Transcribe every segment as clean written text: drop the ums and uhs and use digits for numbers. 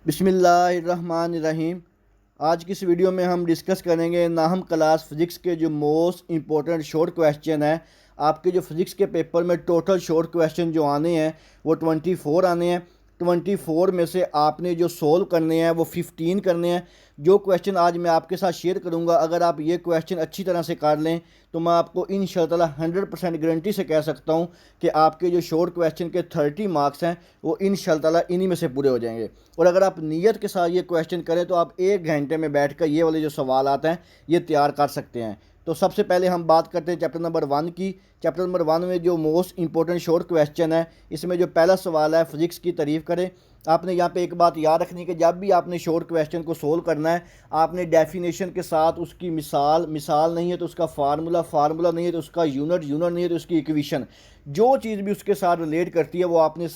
बिस्मिल्लाहिर्रहमानिर्रहीम। आज की इस वीडियो में हम डिस्कस करेंगे नाहम क्लास फिज़िक्स के जो मोस्ट इंपॉर्टेंट शॉर्ट क्वेश्चन है। आपके जो फिज़िक्स के पेपर में टोटल शॉर्ट क्वेश्चन जो आने हैं वो 24 आने हैं। 24 में से आपने जो सोल्व करने हैं वो 15 करने हैं। जो क्वेश्चन आज मैं आपके साथ शेयर करूंगा, अगर आप ये क्वेश्चन अच्छी तरह से कर लें तो मैं आपको इंशाअल्लाह 100% गारंटी से कह सकता हूं कि आपके जो शॉर्ट क्वेश्चन के 30 मार्क्स हैं वो इंशाअल्लाह इन्हीं में से पूरे हो जाएंगे। और अगर आप नीयत के साथ ये क्वेश्चन करें तो आप 1 घंटे में बैठ कर ये वाले जो सवाल आते हैं ये तैयार कर सकते हैं। तो सबसे पहले हम बात करते हैं चैप्टर नंबर 1 की। चैप्टर नंबर 1 में जो मोस्ट इंपॉर्टेंट शॉर्ट क्वेश्चन है, इसमें जो पहला सवाल है फिज़िक्स की तारीफ़ करें। आपने यहाँ पे एक बात याद रखनी है कि जब भी आपने शॉर्ट क्वेश्चन को सोल्व करना है, आपने डेफिनेशन के साथ उसकी मिसाल नहीं है तो उसका फार्मूला नहीं है तो उसका यूनिट नहीं है तो उसकी इक्वेशन, जो चीज़ भी उसके साथ रिलेट करती है वो आपने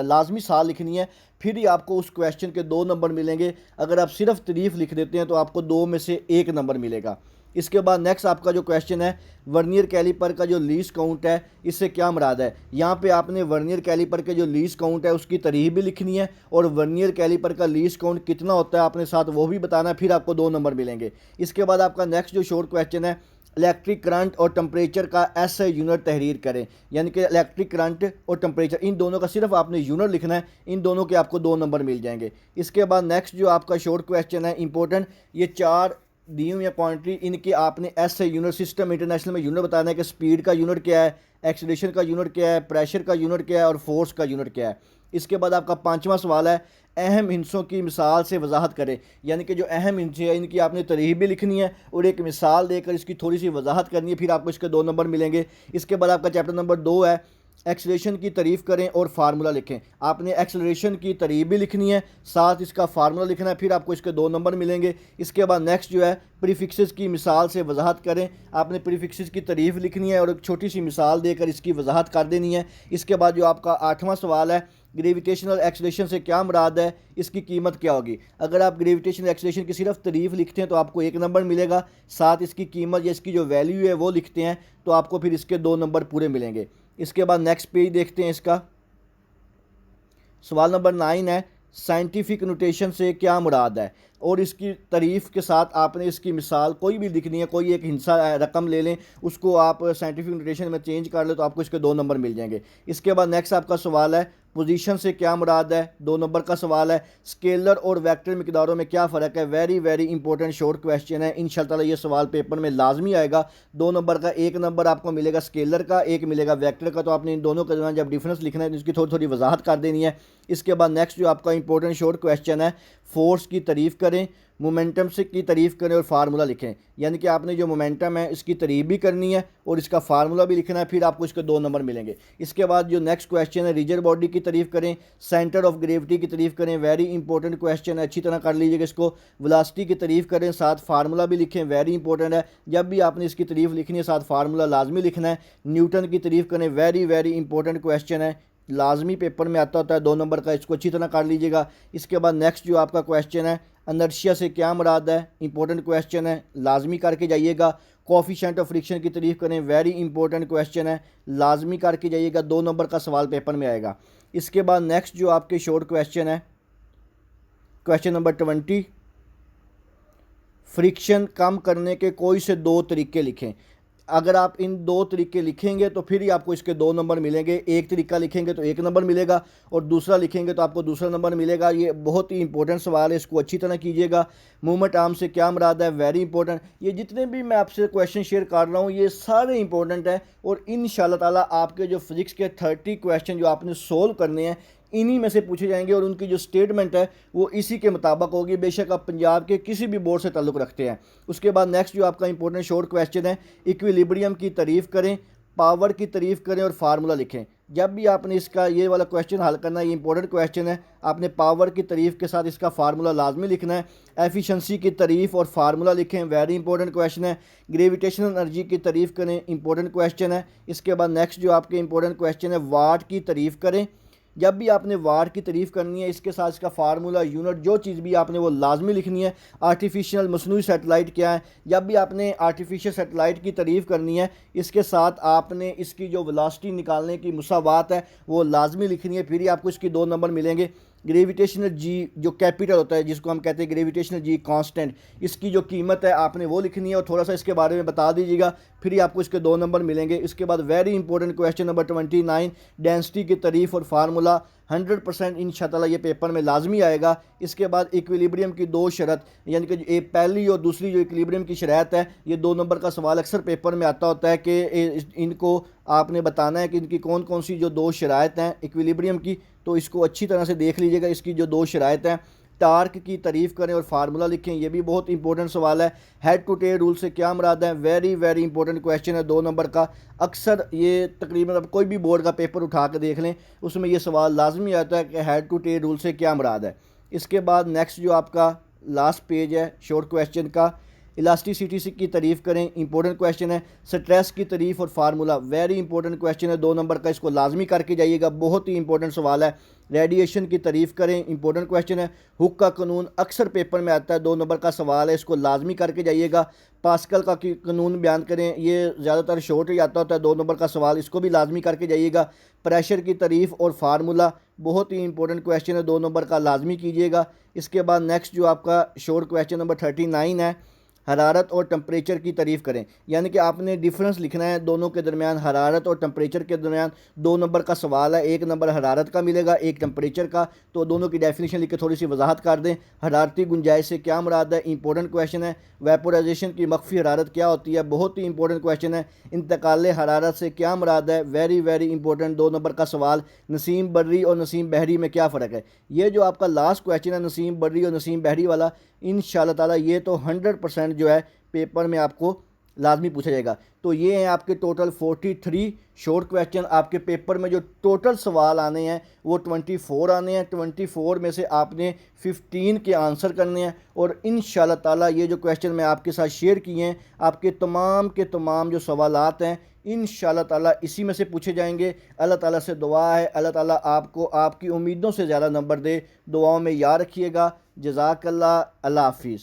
लाजमी साल लिखनी है। फिर ही आपको उस क्वेश्चन के 2 नंबर मिलेंगे। अगर आप सिर्फ तारीफ़ लिख देते हैं तो आपको 2 में से 1 नंबर मिलेगा। इसके बाद नेक्स्ट आपका जो क्वेश्चन है, वर्नियर कैलिपर का जो लीस्ट काउंट है इससे क्या मुराद है। यहाँ पे आपने वर्नियर कैलिपर के जो लीस्ट काउंट है उसकी तारीफ भी लिखनी है और वर्नियर कैलिपर का लीस्ट काउंट कितना होता है आपने साथ वो भी बताना है, फिर आपको 2 नंबर मिलेंगे। इसके बाद आपका नेक्स्ट जो शॉर्ट क्वेश्चन है, इलेक्ट्रिक करंट और टेम्परेचर का ऐसे यूनिट तहरीर करें। यानी कि इलेक्ट्रिक करंट और टेम्परेचर, इन दोनों का सिर्फ आपने यूनिट लिखना है, इन दोनों के आपको 2 नंबर मिल जाएंगे। इसके बाद नेक्स्ट जो आपका शॉर्ट क्वेश्चन है इंपॉर्टेंट, ये 4 दी हुई है क्वांटिटी, इनके आपने ऐसे यूनिट सिस्टम इंटरनेशनल में यूनिट बताना है कि स्पीड का यूनिट क्या है, एक्सीलरेशन का यूनिट क्या है, प्रेशर का यूनिट क्या है और फोर्स का यूनिट क्या है। इसके बाद आपका 5वां सवाल है, अहम हिस्सों की मिसाल से वजाहत करें। यानी कि जो अहम हिस्से हैं इनकी आपने तारीफ भी लिखनी है और एक मिसाल देकर इसकी थोड़ी सी वजाहत करनी है, फिर आपको इसके 2 नंबर मिलेंगे। इसके बाद आपका चैप्टर नंबर 2 है, एक्सेलरेशन की तारीफ़ करें और फार्मूला लिखें। आपने एक्सेलरेशन की तारीफ़ भी लिखनी है, साथ इसका फार्मूला लिखना है, फिर आपको इसके 2 नंबर मिलेंगे। इसके बाद नेक्स्ट जो है, प्रीफिक्सेस की मिसाल से वजाहत करें। आपने प्रीफिक्सेस की तारीफ़ लिखनी है और एक छोटी सी मिसाल देकर इसकी वजाहत कर देनी है। इसके बाद जो आपका 8वां सवाल है, ग्रेविटेशनल एक्सेलरेशन से क्या मुराद है, इसकी कीमत क्या होगी। अगर आप ग्रेविटेशनल एक्सेलरेशन की सिर्फ तारीफ़ लिखते हैं तो आपको 1 नंबर मिलेगा, साथ इसकी कीमत या इसकी जो वैल्यू है वो लिखते हैं तो आपको फिर इसके 2 नंबर पूरे मिलेंगे। इसके बाद नेक्स्ट पेज देखते हैं। इसका सवाल नंबर 9 है, साइंटिफिक नोटेशन से क्या मुराद है, और इसकी तारीफ़ के साथ आपने इसकी मिसाल कोई भी लिखनी है। कोई एक हिस्सा रकम ले लें, उसको आप साइंटिफिक नोटेशन में चेंज कर ले तो आपको इसके 2 नंबर मिल जाएंगे। इसके बाद नेक्स्ट आपका सवाल है, पोजीशन से क्या मुराद है, 2 नंबर का सवाल है। स्केलर और वेक्टर मिकदारों में क्या फ़र्क है, वेरी इंपॉर्टेंट शॉर्ट क्वेश्चन है। इंशाअल्लाह ये सवाल पेपर में लाजमी आएगा। 2 नंबर का 1 नंबर आपको मिलेगा स्केलर का, 1 मिलेगा वेक्टर का। तो आपने इन दोनों के दरमियान जब डिफरेंस लिखना है तो इसकी थोड़ी थोड़ी वजाहत कर देनी है। इसके बाद नेक्स्ट जो आपका इंपॉर्टेंट शॉर्ट क्वेश्चन है, फोर्स की तारीफ़ करें, मोमेंटम से की तारीफ़ करें और फार्मूला लिखें। यानी कि आपने जो मोमेंटम है इसकी तारीफ़ भी करनी है और इसका फार्मूला भी लिखना है, फिर आपको इसके 2 नंबर मिलेंगे। इसके बाद जो नेक्स्ट क्वेश्चन है, रिजिड बॉडी की तारीफ़ करें, सेंटर ऑफ ग्रेविटी की तारीफ़ करें। वेरी इंपॉर्टेंट क्वेश्चन है, अच्छी तरह कर लीजिएगा इसको। वेलोसिटी की तारीफ़ करें, साथ फार्मूला भी लिखें, वेरी इंपॉर्टेंट है। जब भी आपने इसकी तारीफ़ लिखनी है साथ फार्मूला लाजमी लिखना है। न्यूटन की तारीफ़ करें, वेरी इंपॉर्टेंट क्वेश्चन है, लाजमी पेपर में आता होता है 2 नंबर का, इसको अच्छी तरह कर लीजिएगा। इसके बाद नेक्स्ट जो आपका क्वेश्चन है, इनर्शिया से क्या मुराद है, इंपॉर्टेंट क्वेश्चन है, लाजमी करके जाइएगा। कोएफिशिएंट ऑफ फ्रिक्शन की तारीफ़ करें, वेरी इंपॉर्टेंट क्वेश्चन है, लाजमी करके जाइएगा। 2 नंबर का सवाल पेपर में आएगा। इसके बाद नेक्स्ट जो आपके शॉर्ट क्वेश्चन है, क्वेश्चन नंबर 20, फ्रिक्शन कम करने के कोई से 2 तरीके लिखें। अगर आप इन 2 तरीके लिखेंगे तो फिर ही आपको इसके 2 नंबर मिलेंगे। एक तरीका लिखेंगे तो 1 नंबर मिलेगा और दूसरा लिखेंगे तो आपको दूसरा नंबर मिलेगा। ये बहुत ही इंपॉर्टेंट सवाल है, इसको अच्छी तरह कीजिएगा। मूवमेंट आर्म से क्या मुराद है, वेरी इंपॉर्टेंट। ये जितने भी मैं आपसे क्वेश्चन शेयर कर रहा हूँ ये सारे इंपॉर्टेंट हैं और इंशाअल्लाह ताला आपके जो फिजिक्स के 30 क्वेश्चन जो आपने सोल्व करने हैं इन्हीं में से पूछे जाएंगे और उनकी जो स्टेटमेंट है वो इसी के मुताबिक होगी, बेशक आप पंजाब के किसी भी बोर्ड से ताल्लुक़ रखते हैं। उसके बाद नेक्स्ट जो आपका इंपॉर्टेंट शॉर्ट क्वेश्चन है, इक्विलिब्रियम की तारीफ़ करें, पावर की तारीफ़ करें और फार्मूला लिखें। जब भी आपने इसका ये वाला क्वेश्चन हल करना है, ये इंपॉर्टेंट क्वेश्चन है, आपने पावर की तारीफ़ के साथ इसका फार्मूला लाजमी लिखना है। एफिशिएंसी की तारीफ़ और फार्मूला लिखें, वेरी इंपॉर्टेंट क्वेश्चन है। ग्रेविटेशनल एनर्जी की तारीफ़ करें, इंपॉर्टेंट क्वेश्चन है। इसके बाद नेक्स्ट जो आपके इंपॉर्टेंट क्वेश्चन है, वाट की तारीफ़ करें। जब भी आपने वाट की तारीफ़ करनी है इसके साथ इसका फार्मूला, यूनिट, जो चीज़ भी आपने वो लाजमी लिखनी है। आर्टिफिशियल मसनूई सैटेलाइट क्या है, जब भी आपने आर्टिफिशियल सैटेलाइट की तारीफ़ करनी है इसके साथ आपने इसकी जो वेलोसिटी निकालने की मुसावात है वो लाजमी लिखनी है, फिर ही आपको इसकी 2 नंबर मिलेंगे। ग्रेविटेशनल जी जो कैपिटल होता है, जिसको हम कहते हैं ग्रेविटेशनल जी कांस्टेंट, इसकी जो कीमत है आपने वो लिखनी है और थोड़ा सा इसके बारे में बता दीजिएगा, फिर ही आपको इसके 2 नंबर मिलेंगे। इसके बाद very important question number 29, density की तारीफ और फार्मूला 100% इंशाअल्लाह ये पेपर में लाजमी आएगा। इसके बाद इक्विलिब्रियम की 2 शरत, यानी कि एक पहली और दूसरी जो इक्विलिब्रियम की शरत है, ये 2 नंबर का सवाल अक्सर पेपर में आता होता है कि इनको आपने बताना है कि इनकी कौन कौन सी जो 2 शराइत हैं इक्विलिब्रियम की, तो इसको अच्छी तरह से देख लीजिएगा। इसकी जो 2 शराइत हैं, टार्क की तारीफ़ करें और फार्मूला लिखें, ये भी बहुत इंपॉर्टेंट सवाल है। हेड टू टेल रूल से क्या मुराद है, वेरी वेरी इंपॉर्टेंट क्वेश्चन है 2 नंबर का। अक्सर ये तकरीबन अब कोई भी बोर्ड का पेपर उठा कर देख लें, उसमें ये सवाल लाजमी आता है कि हेड टू टेल रूल से क्या मुराद है। इसके बाद नेक्स्ट जो आपका लास्ट पेज है शॉर्ट क्वेश्चन का, इलास्टिसिटी की तारीफ़ करें, इंपॉर्टेंट क्वेश्चन है। स्ट्रेस की तारीफ़ और फार्मूला वेरी इंपॉर्टेंट क्वेश्चन है 2 नंबर का, इसको लाजमी करके जाइएगा, बहुत ही इंपॉर्टेंट सवाल है। रेडिएशन की तारीफ़ करें, इंपॉर्टेंट क्वेश्चन है। हुक का कानून अक्सर पेपर में आता है, 2 नंबर का सवाल है, इसको लाजमी करके जाइएगा। पास्कल का कानून बयान करें, ये ज़्यादातर शॉर्ट ही आता होता है, 2 नंबर का सवाल, इसको भी लाजमी करके जाइएगा। प्रेशर की तारीफ़ और फार्मूला बहुत ही इंपॉर्टेंट क्वेश्चन है, 2 नंबर का लाजमी कीजिएगा। इसके बाद नेक्स्ट जो आपका शॉर्ट क्वेश्चन नंबर 39 है, हरारत और टेम्परेचर की तारीफ़ करें, यानी कि आपने डिफरेंस लिखना है दोनों के दरमियान, हरारत और टेम्परेचर के दरमियान। 2 नंबर का सवाल है, 1 नंबर हरारत का मिलेगा, 1 टेम्परेचर का, तो दोनों की डेफिनेशन लिख के थोड़ी सी वजाहत कर दें। हरारती गुंजाइश से क्या मुराद है, इंपॉर्टेंट क्वेश्चन है। वेपोराइजेशन की मख्फी हरारत क्या होती है, बहुत ही इंपॉर्टेंट क्वेश्चन है। इंतकाल हरारत से क्या मुराद है, वेरी वेरी इंपॉर्टेंट 2 नंबर का सवाल। नसीम बर्री और नसीम बहरी में क्या फ़र्क है, ये जो आपका लास्ट क्वेश्चन है नसीम बर्री और नसीम बहरी वाला, इंशाअल्लाह ताला ये तो 100% जो है पेपर में आपको लाजमी पूछा जाएगा। तो ये हैं आपके टोटल 43 शॉर्ट क्वेश्चन। आपके पेपर में जो टोटल सवाल आने हैं वो 24 आने हैं। 24 में से आपने 15 के आंसर करने हैं, और इंशाअल्लाह ताला ये जो क्वेश्चन मैं आपके साथ शेयर किए हैं, आपके तमाम के तमाम जो सवालात हैं इंशाअल्लाह ताला इसी में से पूछे जाएंगे। अल्लाह ताला से दुआ है अल्लाह ताला आपको आपकी उम्मीदों से ज़्यादा नंबर दे। दुआओं में याद रखिएगा। जज़ाकल्लाह, अल्लाह हाफिज़।